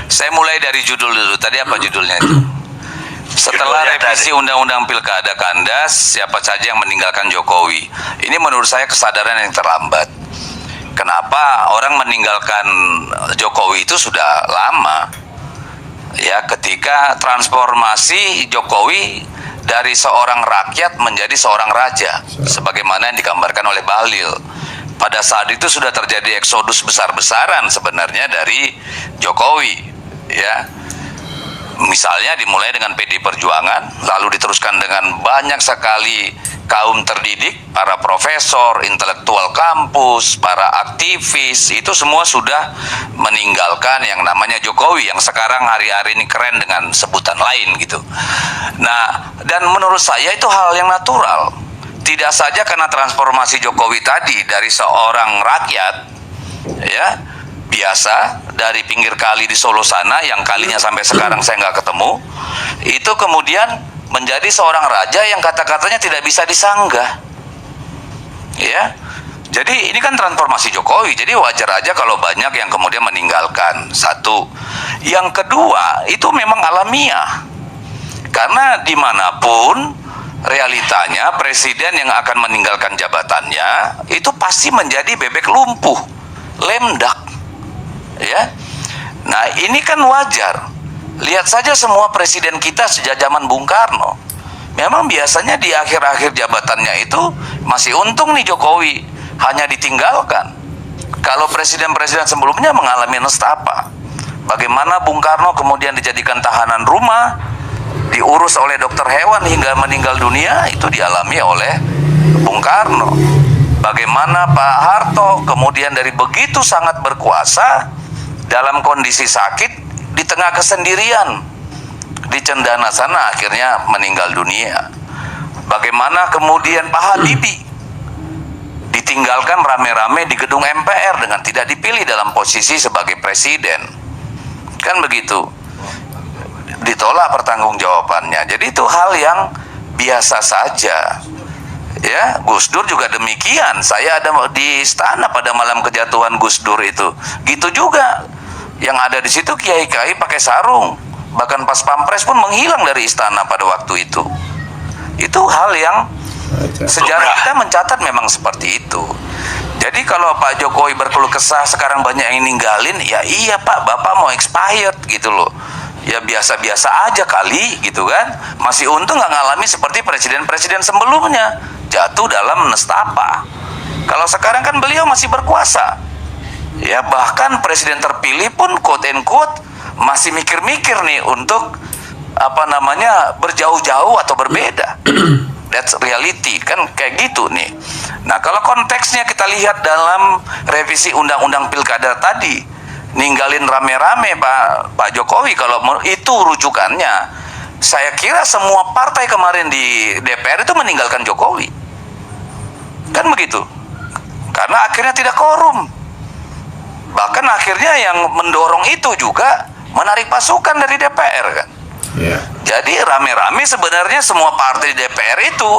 Saya mulai dari judul dulu. Tadi apa judulnya itu? Setelah Judulnya revisi tadi. Undang-Undang Pilkada kandas, siapa saja yang meninggalkan Jokowi? Ini menurut saya kesadaran yang terlambat. Kenapa orang meninggalkan Jokowi itu sudah lama? Ya, ketika transformasi Jokowi dari seorang rakyat menjadi seorang raja, sebagaimana yang digambarkan oleh Bahlil. Pada saat itu sudah terjadi eksodus besar-besaran sebenarnya dari Jokowi, ya. Misalnya dimulai dengan PD Perjuangan, lalu diteruskan dengan banyak sekali kaum terdidik, para profesor, intelektual kampus, para aktivis, itu semua sudah meninggalkan yang namanya Jokowi, yang sekarang hari-hari ini keren dengan sebutan lain gitu. Nah, dan menurut saya itu hal yang natural. Tidak saja karena transformasi Jokowi tadi dari seorang rakyat, ya, biasa dari pinggir kali di Solo sana yang kalinya sampai sekarang saya nggak ketemu, itu kemudian menjadi seorang raja yang kata-katanya tidak bisa disanggah, ya. Jadi ini kan transformasi Jokowi, jadi wajar aja kalau banyak yang kemudian meninggalkan. Satu, yang kedua itu memang alamiah, karena dimanapun realitanya presiden yang akan meninggalkan jabatannya itu pasti menjadi bebek lumpuh, lemdak. Ya, nah ini kan wajar. Lihat saja semua presiden kita sejak zaman Bung Karno. Memang biasanya di akhir-akhir jabatannya itu masih untung nih Jokowi, hanya ditinggalkan. Kalau presiden-presiden sebelumnya mengalami nestapa. Bagaimana Bung Karno kemudian dijadikan tahanan rumah, diurus oleh dokter hewan hingga meninggal dunia, itu dialami oleh Bung Karno. Bagaimana Pak Harto kemudian dari begitu sangat berkuasa dalam kondisi sakit di tengah kesendirian di Cendana sana akhirnya meninggal dunia. Bagaimana kemudian Pak Habibie ditinggalkan rame-rame di gedung MPR dengan tidak dipilih dalam posisi sebagai presiden, kan begitu, ditolak pertanggungjawabannya. Jadi itu hal yang biasa saja. Ya, Gus Dur juga demikian. Saya ada di istana pada malam kejatuhan Gus Dur itu. Gitu juga. Yang ada di situ kiai-kiai pakai sarung. Bahkan pas pampres pun menghilang dari istana pada waktu itu. Itu hal yang sejarah kita mencatat memang seperti itu. Jadi kalau Pak Jokowi berkeluh kesah sekarang banyak yang ninggalin, ya iya Pak, Bapak mau expired gitu loh. Ya biasa-biasa aja kali gitu kan. Masih untung nggak ngalami seperti presiden-presiden sebelumnya, jatuh dalam nestapa. Kalau sekarang kan beliau masih berkuasa. Ya bahkan presiden terpilih pun quote and quote masih mikir-mikir nih untuk berjauh-jauh atau berbeda. That's reality, kan kayak gitu nih. Nah kalau konteksnya kita lihat dalam revisi Undang-Undang Pilkada tadi, ninggalin rame-rame Pak Jokowi, kalau itu rujukannya, saya kira semua partai kemarin di DPR itu meninggalkan Jokowi, kan begitu, karena akhirnya tidak korum. Bahkan akhirnya yang mendorong itu juga menarik pasukan dari DPR kan. Yeah. Jadi rame-rame sebenarnya semua partai di DPR itu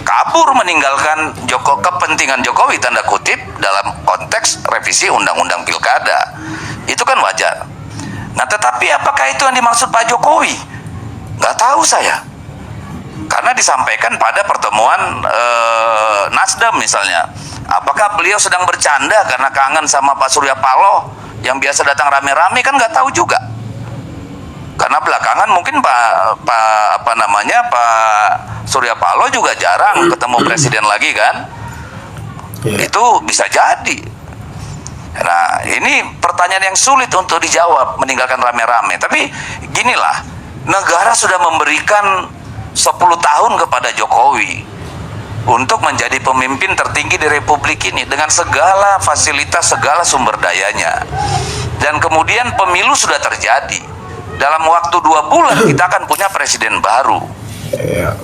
kabur meninggalkan kepentingan Jokowi tanda kutip dalam konteks revisi Undang-Undang Pilkada. Itu kan wajar. Nah tetapi apakah itu yang dimaksud Pak Jokowi? Nggak tahu saya. Karena disampaikan pada pertemuan Nasdem misalnya. Apakah beliau sedang bercanda karena kangen sama Pak Surya Paloh yang biasa datang rame-rame, kan nggak tahu juga. Karena belakangan mungkin Pak Surya Paloh juga jarang ketemu presiden lagi kan. Itu bisa jadi. Nah ini pertanyaan yang sulit untuk dijawab meninggalkan rame-rame. Tapi ginilah, negara sudah memberikan 10 tahun kepada Jokowi untuk menjadi pemimpin tertinggi di Republik ini dengan segala fasilitas, segala sumber dayanya. Dan kemudian pemilu sudah terjadi. Dalam waktu 2 bulan kita akan punya presiden baru.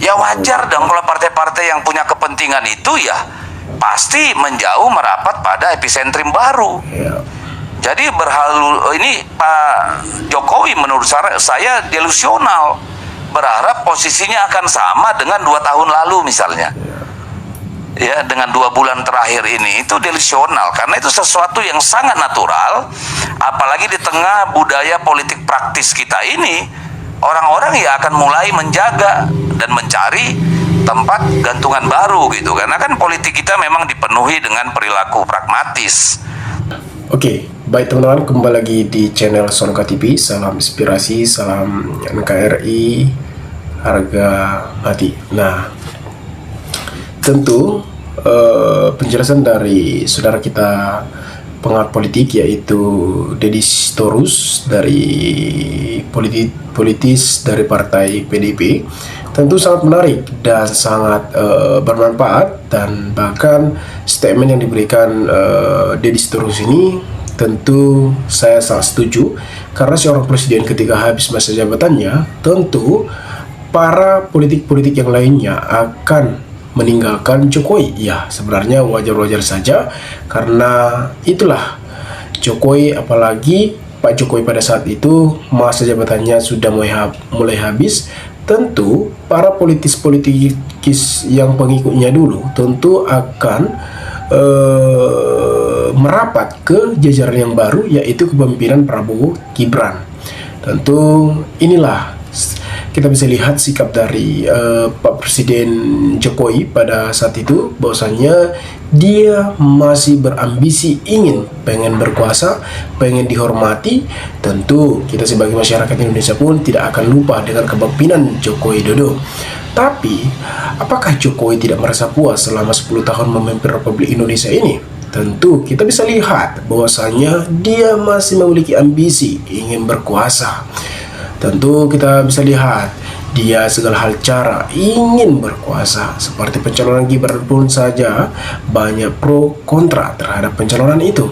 Ya wajar dong kalau partai-partai yang punya kepentingan itu ya pasti menjauh merapat pada epicentrum baru. Jadi ini Pak Jokowi menurut saya delusional, berharap posisinya akan sama dengan 2 tahun lalu misalnya. ya dengan 2 bulan terakhir ini itu delusional, karena itu sesuatu yang sangat natural, apalagi di tengah budaya politik praktis kita ini. Orang-orang ya akan mulai menjaga dan mencari tempat gantungan baru gitu, karena kan politik kita memang dipenuhi dengan perilaku pragmatis. Oke, baik teman-teman, kembali lagi di channel Sonka TV. Salam inspirasi, salam NKRI, harga mati. Nah, tentu penjelasan dari saudara kita pengamat politik, yaitu Deddy Sitorus dari politis dari partai PDIP, tentu sangat menarik dan sangat bermanfaat. Dan bahkan statement yang diberikan Deddy Sitorus ini tentu saya sangat setuju, karena seorang presiden ketika habis masa jabatannya, tentu para politik-politik yang lainnya akan meninggalkan Jokowi. Ya, sebenarnya wajar-wajar saja, karena itulah Jokowi, apalagi Pak Jokowi pada saat itu masa jabatannya sudah mulai habis. Tentu para politis yang pengikutnya dulu tentu akan merapat ke jajaran yang baru, yaitu kepemimpinan Prabowo Gibran. Tentu inilah kita bisa lihat sikap dari Pak Presiden Jokowi pada saat itu, bahwasanya dia masih berambisi, pengen berkuasa, pengen dihormati. Tentu kita sebagai masyarakat Indonesia pun tidak akan lupa dengan kepemimpinan Joko Widodo. Tapi apakah Jokowi tidak merasa puas selama 10 tahun memimpin Republik Indonesia ini? Tentu kita bisa lihat bahwasanya dia masih memiliki ambisi ingin berkuasa. Tentu kita bisa lihat dia segala hal cara ingin berkuasa. Seperti pencalonan Gibran pun saja banyak pro kontra terhadap pencalonan itu.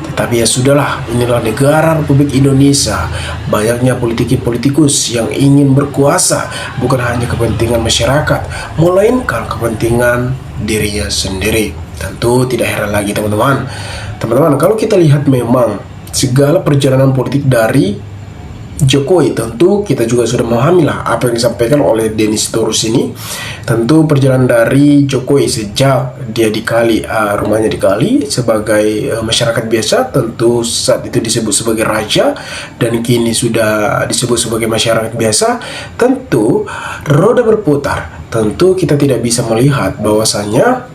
Tetapi ya sudahlah, inilah negara Republik Indonesia. Banyaknya politikus yang ingin berkuasa, bukan hanya kepentingan masyarakat, melainkan kepentingan dirinya sendiri. Tentu tidak heran lagi teman-teman. Teman-teman, kalau kita lihat memang segala perjalanan politik dari Jokowi, tentu kita juga sudah memahami lah apa yang disampaikan oleh Deddy Sitorus ini. Tentu perjalanan dari Jokowi sejak dia rumahnya di Kali sebagai masyarakat biasa, tentu saat itu disebut sebagai raja, dan kini sudah disebut sebagai masyarakat biasa. Tentu roda berputar. Tentu kita tidak bisa melihat bahwasanya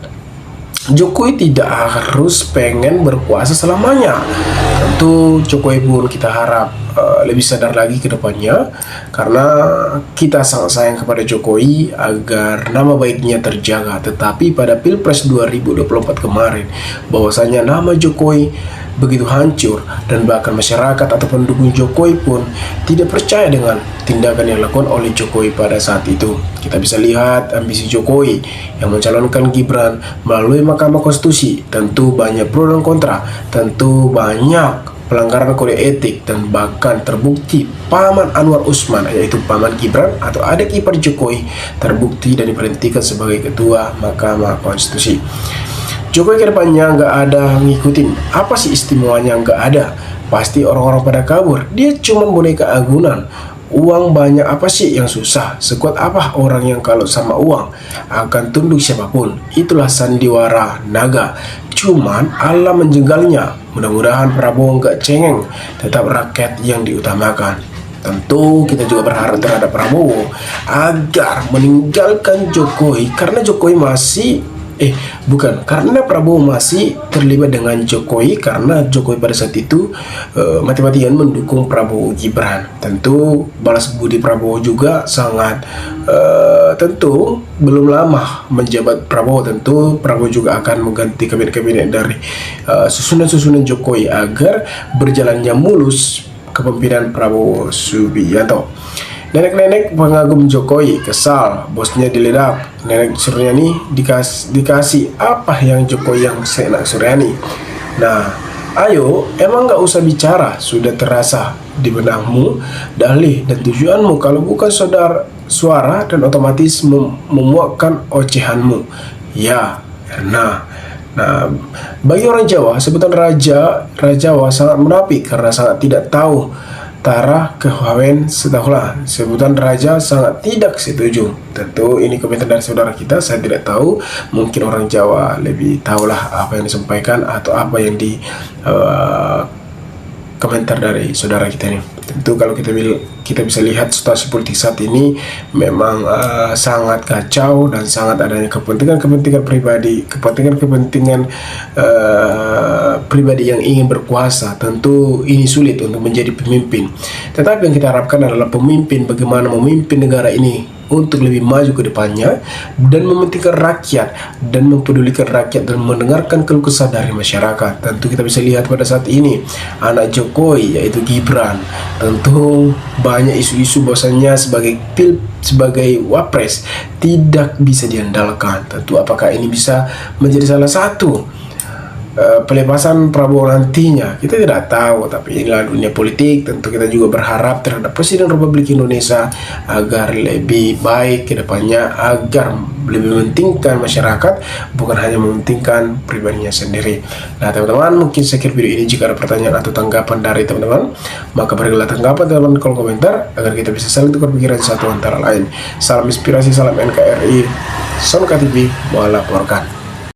Jokowi tidak harus pengen berkuasa selamanya. Tentu Jokowi pun kita harap lebih sadar lagi ke depannya, karena kita sangat sayang kepada Jokowi agar nama baiknya terjaga. Tetapi pada Pilpres 2024 kemarin, bahwasanya nama Jokowi begitu hancur, dan bahkan masyarakat atau pendukung Jokowi pun tidak percaya dengan tindakan yang dilakukan oleh Jokowi pada saat itu. Kita bisa lihat ambisi Jokowi yang mencalonkan Gibran melalui Mahkamah Konstitusi. Tentu banyak pro dan kontra, tentu banyak pelanggaran kode etik, dan bahkan terbukti paman Anwar Usman, yaitu paman Gibran atau adik ipar Jokowi, terbukti dan diberhentikan sebagai ketua Mahkamah Konstitusi. Jokowi kedepannya nggak ada ngikutin. Apa sih istimewanya? Nggak ada. Pasti orang-orang pada kabur. Dia cuma boneka agunan. Uang banyak, apa sih yang susah? Sekuat apa orang yang kalau sama uang akan tunduk siapapun? Itulah sandiwara naga. Cuman Allah menjenggalnya. Mudah-mudahan Prabowo nggak cengeng, tetap rakyat yang diutamakan. Tentu kita juga berharap terhadap Prabowo agar meninggalkan Jokowi, karena Jokowi karena Prabowo masih terlibat dengan Jokowi, karena Jokowi pada saat itu mati-matian mendukung Prabowo Gibran. Tentu balas budi Prabowo juga sangat tentu belum lama menjabat Prabowo. Tentu Prabowo juga akan mengganti kabinet-kabinet dari susunan-susunan Jokowi agar berjalannya mulus kepemimpinan Prabowo Subianto. Nenek-nenek pengagum Jokowi kesal, bosnya diledak. Nenek Suryani dikasih apa yang Jokowi yang seenak Suryani. Nah, ayo, emang nggak usah bicara, sudah terasa di benakmu dalih dan tujuanmu. Kalau bukan suara dan otomatis memuakkan ocehanmu. Ya, nah, bagi orang Jawa, sebutan Raja Jawa sangat menapik karena sangat tidak tahu Tara Kehawen Setahulah, sebutan raja sangat tidak setuju. Tentu ini komentar dari saudara kita, saya tidak tahu, mungkin orang Jawa lebih tahulah apa yang disampaikan atau apa yang di komentar dari saudara kita ini. Tentu kalau kita bisa lihat situasi politik saat ini memang sangat kacau dan sangat adanya kepentingan pribadi, kepentingan pribadi yang ingin berkuasa. Tentu ini sulit untuk menjadi pemimpin. Tetapi yang kita harapkan adalah pemimpin bagaimana memimpin negara ini untuk lebih maju ke depannya dan mementingkan rakyat dan mempedulikan rakyat dan mendengarkan keluh kesah dari masyarakat. Tentu kita bisa lihat pada saat ini anak Jokowi yaitu Gibran, tentu banyak isu-isu bahwasanya sebagai wapres tidak bisa diandalkan. Tentu apakah ini bisa menjadi salah satu pelepasan Prabowo nantinya, kita tidak tahu. Tapi inilah dunia politik. Tentu kita juga berharap terhadap Presiden Republik Indonesia agar lebih baik ke depannya, agar lebih mementingkan masyarakat, bukan hanya mementingkan pribadinya sendiri. Nah teman-teman, mungkin sekian video ini. Jika ada pertanyaan atau tanggapan dari teman-teman, maka berilah tanggapan teman-teman di kolom komentar agar kita bisa saling tukar pikiran satu antara lain. Salam inspirasi, salam NKRI, Sonka TV melaporkan.